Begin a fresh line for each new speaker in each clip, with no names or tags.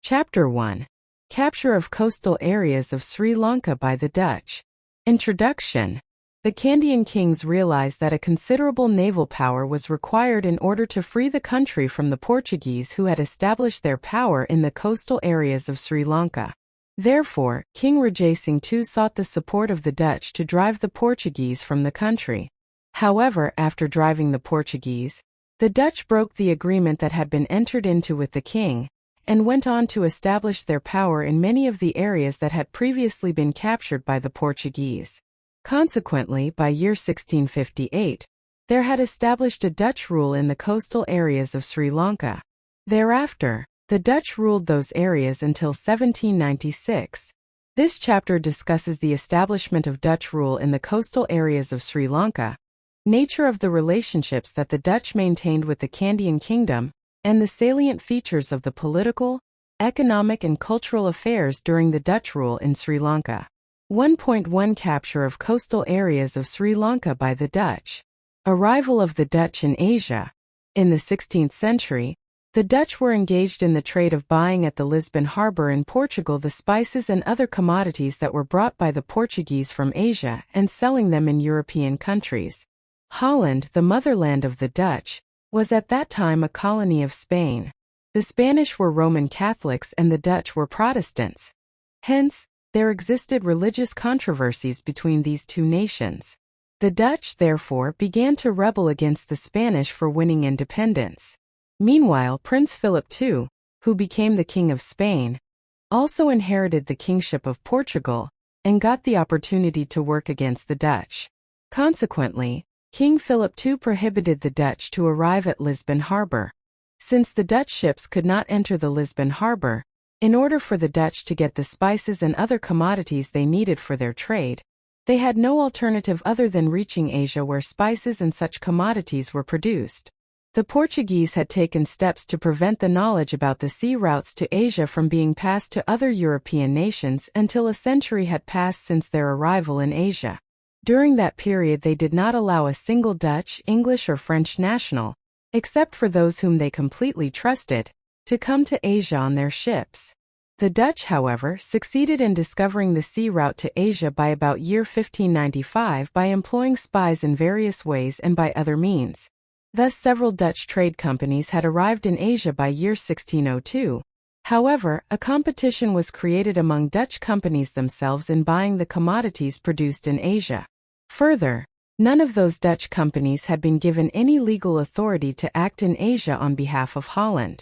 Chapter 1. Capture of coastal areas of Sri Lanka by the Dutch. Introduction. The Kandyan kings realized that a considerable naval power was required in order to free the country from the Portuguese who had established their power in the coastal areas of Sri Lanka. Therefore, King Rajai Singh II sought the support of the Dutch to drive the Portuguese from the country. However, after driving the Portuguese, the Dutch broke the agreement that had been entered into with the king, and went on to establish their power in many of the areas that had previously been captured by the Portuguese. Consequently, by year 1658, there had established a Dutch rule in the coastal areas of Sri Lanka. Thereafter, the Dutch ruled those areas until 1796. This chapter discusses the establishment of Dutch rule in the coastal areas of Sri Lanka, nature of the relationships that the Dutch maintained with the Kandyan kingdom, and the salient features of the political, economic and cultural affairs during the Dutch rule in Sri Lanka. 1.1 Capture of coastal areas of Sri Lanka by the Dutch. Arrival of the Dutch in Asia. In the 16th century, the Dutch were engaged in the trade of buying at the Lisbon harbor in Portugal the spices and other commodities that were brought by the Portuguese from Asia and selling them in European countries. Holland, the motherland of the Dutch, was at that time a colony of Spain. The Spanish were Roman Catholics and the Dutch were Protestants. Hence, there existed religious controversies between these two nations. The Dutch, therefore, began to rebel against the Spanish for winning independence. Meanwhile, Prince Philip II, who became the King of Spain, also inherited the kingship of Portugal and got the opportunity to work against the Dutch. Consequently, King Philip II prohibited the Dutch to arrive at Lisbon harbor. Since the Dutch ships could not enter the Lisbon harbor, in order for the Dutch to get the spices and other commodities they needed for their trade, they had no alternative other than reaching Asia where spices and such commodities were produced. The Portuguese had taken steps to prevent the knowledge about the sea routes to Asia from being passed to other European nations until a century had passed since their arrival in Asia. During that period they did not allow a single Dutch, English or French national, except for those whom they completely trusted, to come to Asia on their ships. The Dutch, however, succeeded in discovering the sea route to Asia by about year 1595 by employing spies in various ways and by other means. Thus several Dutch trade companies had arrived in Asia by year 1602. However, a competition was created among Dutch companies themselves in buying the commodities produced in Asia. Further, none of those Dutch companies had been given any legal authority to act in Asia on behalf of Holland.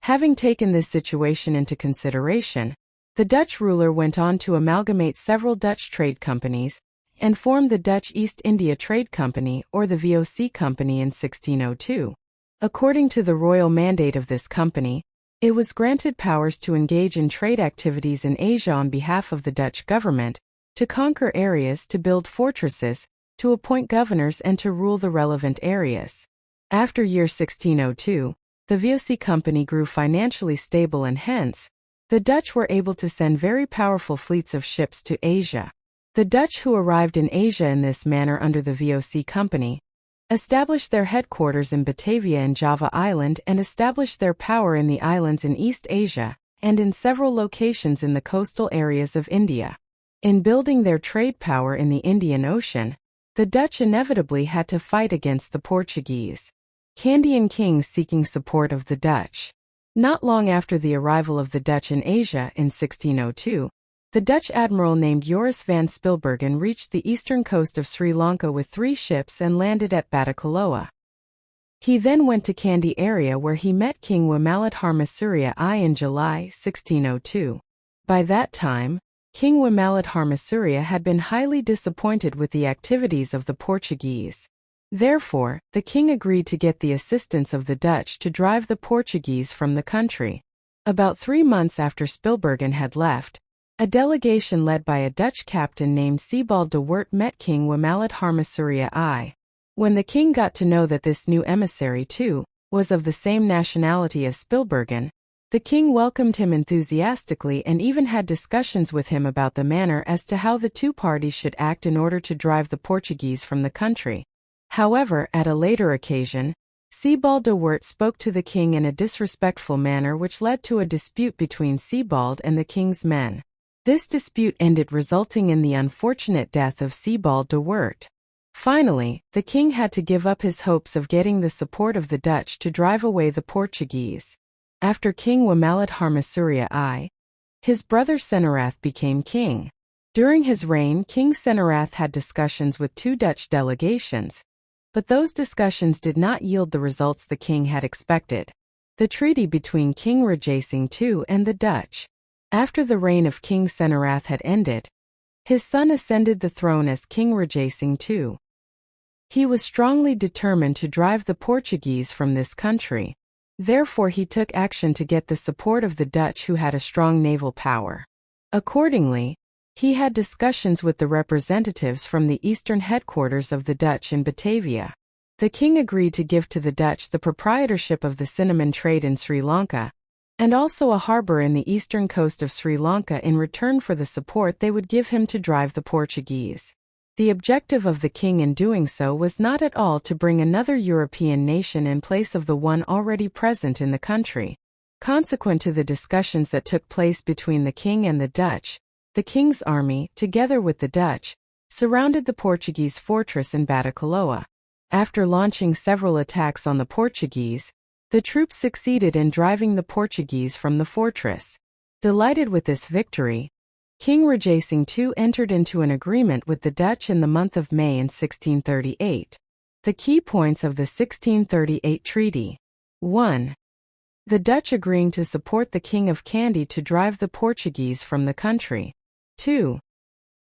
Having taken this situation into consideration, the Dutch ruler went on to amalgamate several Dutch trade companies and formed the Dutch East India Trade Company or the VOC Company in 1602. According to the royal mandate of this company, it was granted powers to engage in trade activities in Asia on behalf of the Dutch government, to conquer areas, to build fortresses, to appoint governors and to rule the relevant areas. After year 1602, the VOC Company grew financially stable and hence, the Dutch were able to send very powerful fleets of ships to Asia. The Dutch who arrived in Asia in this manner under the VOC Company established their headquarters in Batavia and Java Island and established their power in the islands in East Asia and in several locations in the coastal areas of India. In building their trade power in the Indian Ocean, the Dutch inevitably had to fight against the Portuguese. Kandyan kings seeking support of the Dutch. Not long after the arrival of the Dutch in Asia in 1602, the Dutch admiral named Joris van Spilbergen reached the eastern coast of Sri Lanka with 3 ships and landed at Batticaloa. He then went to Kandy area where he met King Wimaladharmasuriya I in July 1602. By that time, King Wimaladharmasuriya had been highly disappointed with the activities of the Portuguese. Therefore, the king agreed to get the assistance of the Dutch to drive the Portuguese from the country. About 3 months after Spilbergen had left, a delegation led by a Dutch captain named Sebald de Wert met King Wimaladharmasuriya I. When the king got to know that this new emissary, too, was of the same nationality as Spilbergen, the king welcomed him enthusiastically and even had discussions with him about the manner as to how the two parties should act in order to drive the Portuguese from the country. However, at a later occasion, Sebald de Weert spoke to the king in a disrespectful manner which led to a dispute between Sebald and the king's men. This dispute ended resulting in the unfortunate death of Sebald de Weert. Finally, the king had to give up his hopes of getting the support of the Dutch to drive away the Portuguese. After King Wamalid Harmasura I, his brother Senarath became king. During his reign, King Senarath had discussions with 2 Dutch delegations, but those discussions did not yield the results the king had expected. The treaty between King Rajasingh II and the Dutch. After the reign of King Senarath had ended, his son ascended the throne as King Rajasingh II. He was strongly determined to drive the Portuguese from this country. Therefore he took action to get the support of the Dutch, who had a strong naval power. Accordingly, he had discussions with the representatives from the eastern headquarters of the Dutch in Batavia. The king agreed to give to the Dutch the proprietorship of the cinnamon trade in Sri Lanka, and also a harbor in the eastern coast of Sri Lanka in return for the support they would give him to drive the Portuguese. The objective of the king in doing so was not at all to bring another European nation in place of the one already present in the country. Consequent to the discussions that took place between the king and the Dutch, the king's army, together with the Dutch, surrounded the Portuguese fortress in Batacaloa. After launching several attacks on the Portuguese, the troops succeeded in driving the Portuguese from the fortress. Delighted with this victory, King Rajasingh II entered into an agreement with the Dutch in the month of May in 1638. The key points of the 1638 treaty. 1. The Dutch agreeing to support the King of Kandy to drive the Portuguese from the country. 2.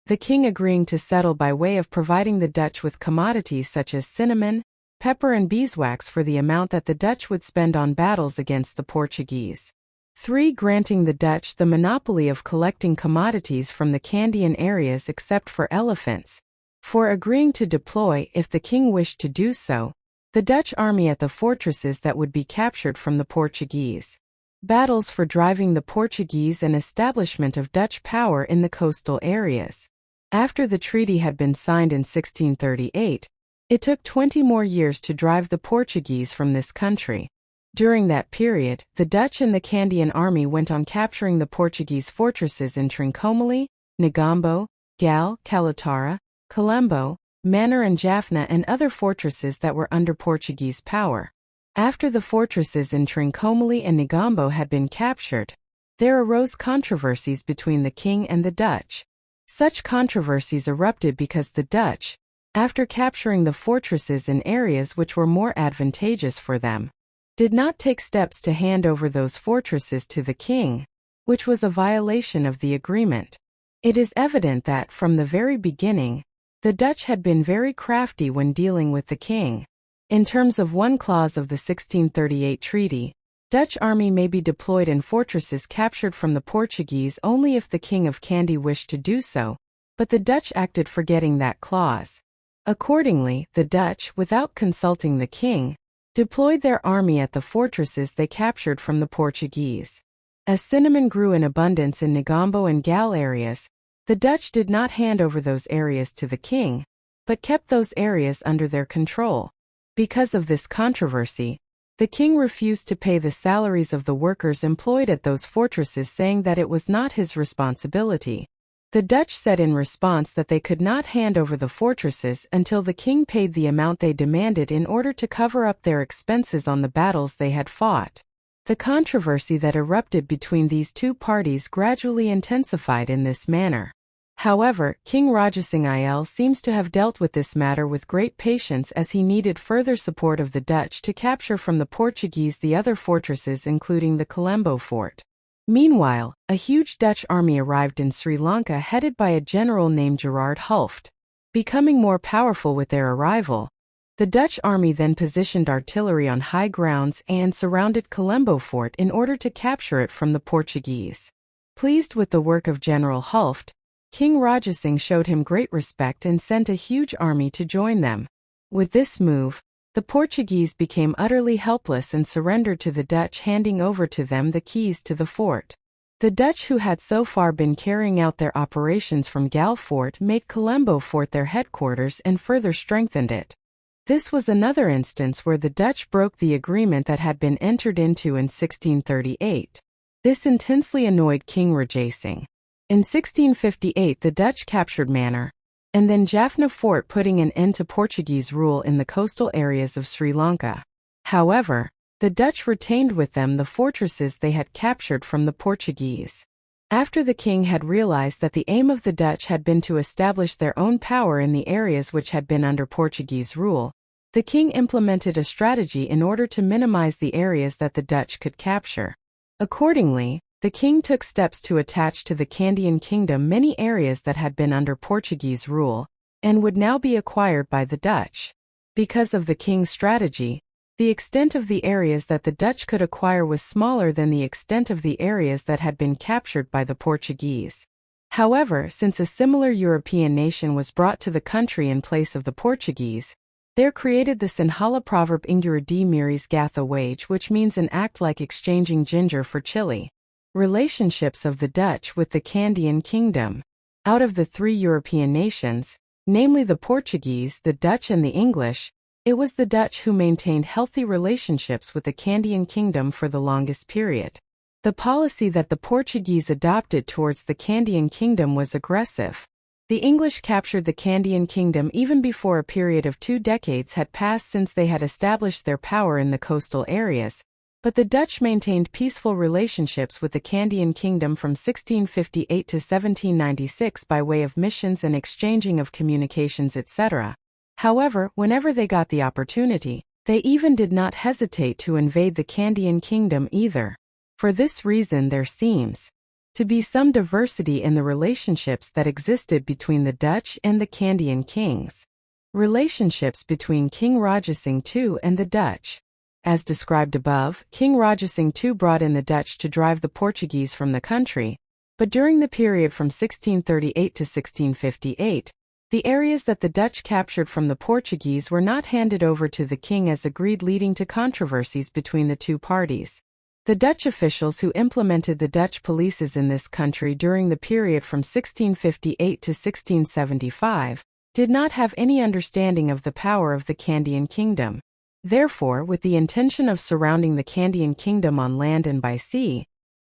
The king agreeing to settle by way of providing the Dutch with commodities such as cinnamon, pepper and beeswax for the amount that the Dutch would spend on battles against the Portuguese. 3. Granting the Dutch the monopoly of collecting commodities from the Kandian areas except for elephants. 4. Agreeing to deploy, if the king wished to do so, the Dutch army at the fortresses that would be captured from the Portuguese. Battles for driving the Portuguese and establishment of Dutch power in the coastal areas. After the treaty had been signed in 1638, it took 20 more years to drive the Portuguese from this country. During that period, the Dutch and the Kandian army went on capturing the Portuguese fortresses in Trincomalee, Negombo, Gal, Calatrava, Colombo, Manor and Jaffna, and other fortresses that were under Portuguese power. After the fortresses in Trincomalee and Negombo had been captured, there arose controversies between the king and the Dutch. Such controversies erupted because the Dutch, after capturing the fortresses in areas which were more advantageous for them, did not take steps to hand over those fortresses to the king, which was a violation of the agreement. It is evident that, from the very beginning, the Dutch had been very crafty when dealing with the king. In terms of one clause of the 1638 treaty, Dutch army may be deployed in fortresses captured from the Portuguese only if the King of Kandy wished to do so, but the Dutch acted forgetting that clause. Accordingly, the Dutch, without consulting the king, deployed their army at the fortresses they captured from the Portuguese. As cinnamon grew in abundance in Negombo and Gal areas, the Dutch did not hand over those areas to the king, but kept those areas under their control. Because of this controversy, the king refused to pay the salaries of the workers employed at those fortresses, saying that it was not his responsibility. The Dutch said in response that they could not hand over the fortresses until the king paid the amount they demanded in order to cover up their expenses on the battles they had fought. The controversy that erupted between these two parties gradually intensified in this manner. However, King Rajasingh Il seems to have dealt with this matter with great patience, as he needed further support of the Dutch to capture from the Portuguese the other fortresses, including the Colombo fort. Meanwhile, a huge Dutch army arrived in Sri Lanka headed by a general named Gerard Hulft. Becoming more powerful with their arrival, the Dutch army then positioned artillery on high grounds and surrounded Colombo fort in order to capture it from the Portuguese. Pleased with the work of General Hulft, King Rajasingh showed him great respect and sent a huge army to join them. With this move, the Portuguese became utterly helpless and surrendered to the Dutch, handing over to them the keys to the fort. The Dutch, who had so far been carrying out their operations from Gal Fort, made Colombo Fort their headquarters and further strengthened it. This was another instance where the Dutch broke the agreement that had been entered into in 1638. This intensely annoyed King Rajasingh. In 1658 the Dutch captured Manor, and then Jaffna Fort, putting an end to Portuguese rule in the coastal areas of Sri Lanka. However, the Dutch retained with them the fortresses they had captured from the Portuguese. After the king had realized that the aim of the Dutch had been to establish their own power in the areas which had been under Portuguese rule, the king implemented a strategy in order to minimize the areas that the Dutch could capture. Accordingly, the king took steps to attach to the Kandyan kingdom many areas that had been under Portuguese rule, and would now be acquired by the Dutch. Because of the king's strategy, the extent of the areas that the Dutch could acquire was smaller than the extent of the areas that had been captured by the Portuguese. However, since a similar European nation was brought to the country in place of the Portuguese, there created the Sinhala proverb Ingura di Miris Gatha wage, which means an act like exchanging ginger for chili. Relationships of the Dutch with the Kandyan kingdom. Out of the three European nations, namely the Portuguese, the Dutch and the English, it was the Dutch who maintained healthy relationships with the Kandyan kingdom for the longest period. The policy that the Portuguese adopted towards the Kandyan kingdom was aggressive. The English captured the Kandyan kingdom even before a period of 2 decades had passed since they had established their power in the coastal areas, but the Dutch maintained peaceful relationships with the Kandyan kingdom from 1658 to 1796 by way of missions and exchanging of communications, etc. However, whenever they got the opportunity, they even did not hesitate to invade the Kandyan kingdom either. For this reason there seems to be some diversity in the relationships that existed between the Dutch and the Kandyan kings. Relationships between King Rajasingh II and the Dutch. As described above, King Rajasingh II brought in the Dutch to drive the Portuguese from the country, but during the period from 1638 to 1658, the areas that the Dutch captured from the Portuguese were not handed over to the king as agreed, leading to controversies between the two parties. The Dutch officials who implemented the Dutch policies in this country during the period from 1658 to 1675 did not have any understanding of the power of the Kandyan kingdom. Therefore, with the intention of surrounding the Kandyan kingdom on land and by sea,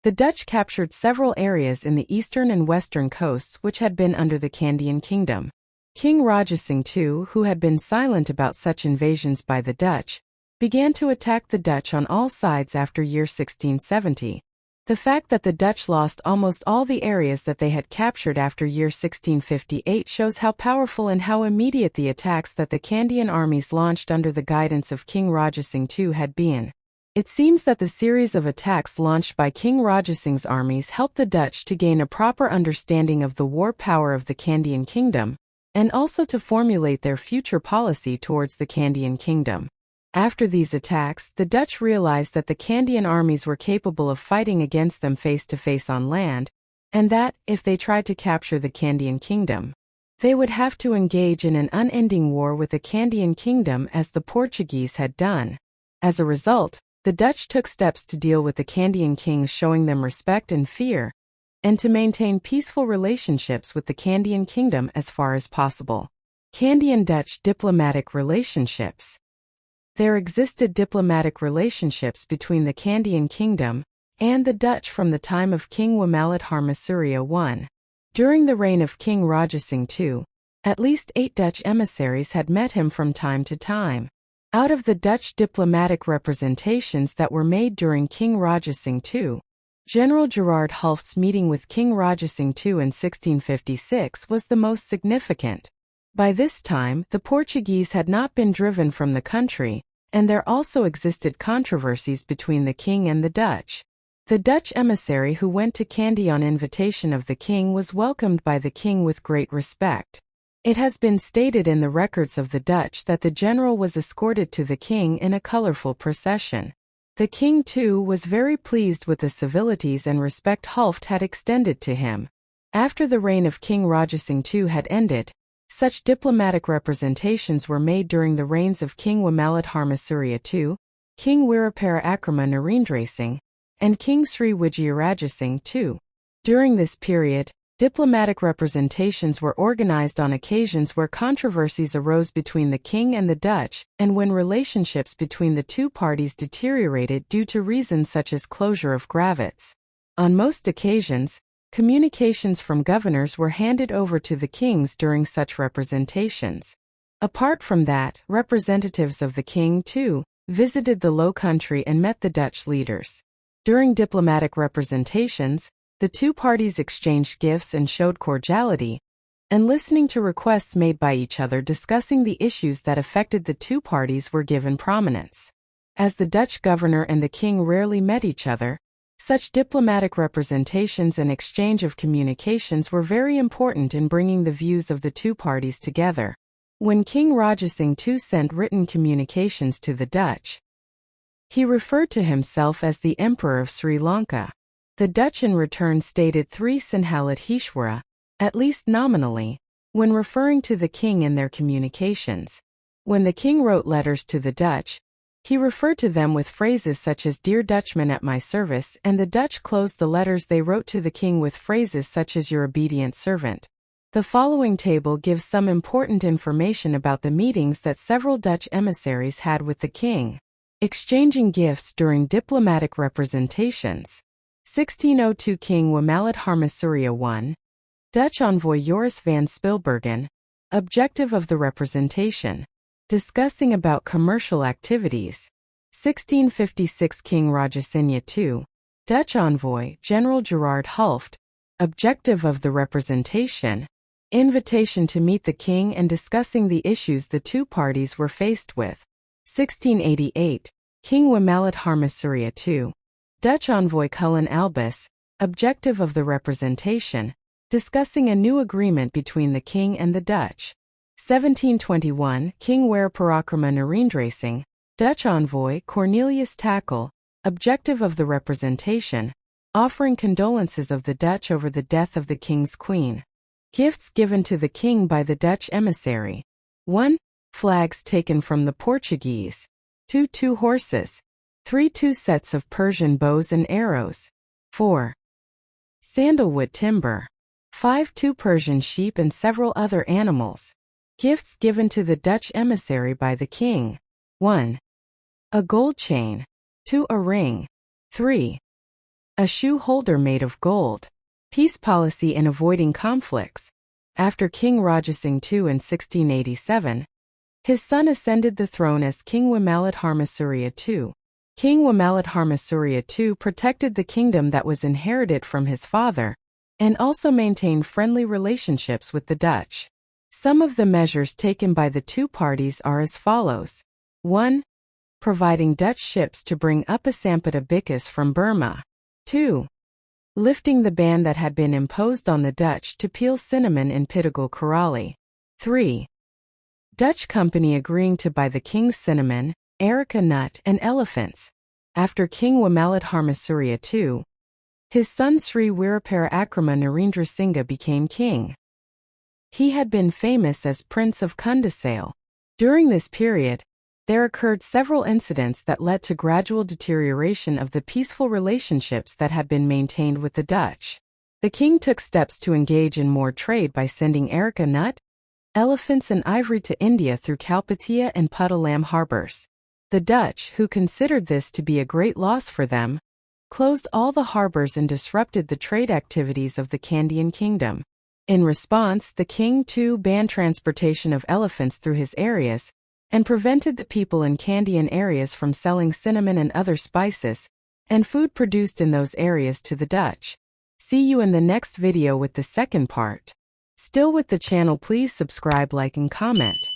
the Dutch captured several areas in the eastern and western coasts which had been under the Kandyan kingdom. King Rajasingh II, who had been silent about such invasions by the Dutch, began to attack the Dutch on all sides after year 1670. The fact that the Dutch lost almost all the areas that they had captured after year 1658 shows how powerful and how immediate the attacks that the Kandyan armies launched under the guidance of King Rajasingh II had been. It seems that the series of attacks launched by King Rajasingh's armies helped the Dutch to gain a proper understanding of the war power of the Kandyan kingdom, and also to formulate their future policy towards the Kandyan kingdom. After these attacks, the Dutch realized that the Kandyan armies were capable of fighting against them face-to-face on land, and that, if they tried to capture the Kandyan kingdom, they would have to engage in an unending war with the Kandyan kingdom as the Portuguese had done. As a result, the Dutch took steps to deal with the Kandyan kings, showing them respect and fear, and to maintain peaceful relationships with the Kandyan kingdom as far as possible. Kandyan-Dutch diplomatic relationships. There existed diplomatic relationships between the Kandyan kingdom and the Dutch from the time of King Wamalat Harmasurya I. During the reign of King Rajasingh II, at least 8 Dutch emissaries had met him from time to time. Out of the Dutch diplomatic representations that were made during King Rajasingh II, General Gerard Hulft's meeting with King Rajasingh II in 1656 was the most significant. By this time, the Portuguese had not been driven from the country, and there also existed controversies between the king and the Dutch. The Dutch emissary who went to Kandy on invitation of the king was welcomed by the king with great respect. It has been stated in the records of the Dutch that the general was escorted to the king in a colorful procession. The king, too, was very pleased with the civilities and respect Hulft had extended to him. After the reign of King Rajasingh II had ended, such diplomatic representations were made during the reigns of King Wamalat Harmasurya II, King Wirapara Akrama Narendrasingh, and King Sri Wijayarajasingh II. During this period, Diplomatic representations were organized on occasions where controversies arose between the king and the Dutch, and when relationships between the two parties deteriorated due to reasons such as closure of gravats. On most occasions, communications from governors were handed over to the kings during such representations. Apart from that, representatives of the king, too, visited the Low Country and met the Dutch leaders. During diplomatic representations, the two parties exchanged gifts and showed cordiality, and listening to requests made by each other discussing the issues that affected the two parties were given prominence. As the Dutch governor and the king rarely met each other, such diplomatic representations and exchange of communications were very important in bringing the views of the two parties together. When King Rajasingh II sent written communications to the Dutch, he referred to himself as the Emperor of Sri Lanka. The Dutch in return stated Three Sinhaladhishwara, at least nominally, when referring to the king in their communications. When the king wrote letters to the Dutch, he referred to them with phrases such as "Dear Dutchman at my service," and the Dutch closed the letters they wrote to the king with phrases such as "Your obedient servant." The following table gives some important information about the meetings that several Dutch emissaries had with the king. Exchanging gifts during diplomatic representations. 1602 King Wamalid Harmasurya I. Dutch envoy Joris van Spilbergen. Objective of the representation. Discussing about commercial activities. 1656 King Rajasingh II. Dutch envoy General Gerard Hulft. Objective of the representation. Invitation to meet the king and discussing the issues the two parties were faced with. 1688 King Wamalid Harmasurya II. Dutch envoy Cullen Albus. Objective of the representation. Discussing a new agreement between the king and the Dutch. 1721 King Weeraparakrama Narendrasingh. Dutch envoy Cornelius Tackle. Objective of the representation. Offering condolences of the Dutch over the death of the king's queen. Gifts given to the king by the Dutch emissary. 1. Flags taken from the Portuguese. 2. 2 horses. 3. 2 sets of Persian bows and arrows. 4. Sandalwood timber. 5. 2 Persian sheep and several other animals. Gifts given to the Dutch emissary by the king. 1. A gold chain. 2. A ring. 3. A shoe holder made of gold. Peace policy in avoiding conflicts. After King Rajasingh II in 1687, his son ascended the throne as King Wamalid Harmasurya II. King Wamalid Harmasurya II protected the kingdom that was inherited from his father, and also maintained friendly relationships with the Dutch. Some of the measures taken by the two parties are as follows. 1. Providing Dutch ships to bring Upasampada Bicus from Burma. 2. Lifting the ban that had been imposed on the Dutch to peel cinnamon in Pittigal Karali. 3. Dutch company agreeing to buy the king's cinnamon, areca nut, and elephants. After King Wamalid Harmasurya II, his son Sri Weeraparakrama Narendrasingh became king. He had been famous as Prince of Kundasale. During this period, there occurred several incidents that led to gradual deterioration of the peaceful relationships that had been maintained with the Dutch. The king took steps to engage in more trade by sending areca nut, elephants and ivory to India through Kalpatia and Puttalam harbors. The Dutch, who considered this to be a great loss for them, closed all the harbors and disrupted the trade activities of the Kandyan kingdom. In response, the king too banned transportation of elephants through his areas, and prevented the people in Kandyan areas from selling cinnamon and other spices, and food produced in those areas to the Dutch. See you in the next video with the second part. Still with the channel, please subscribe, like and comment.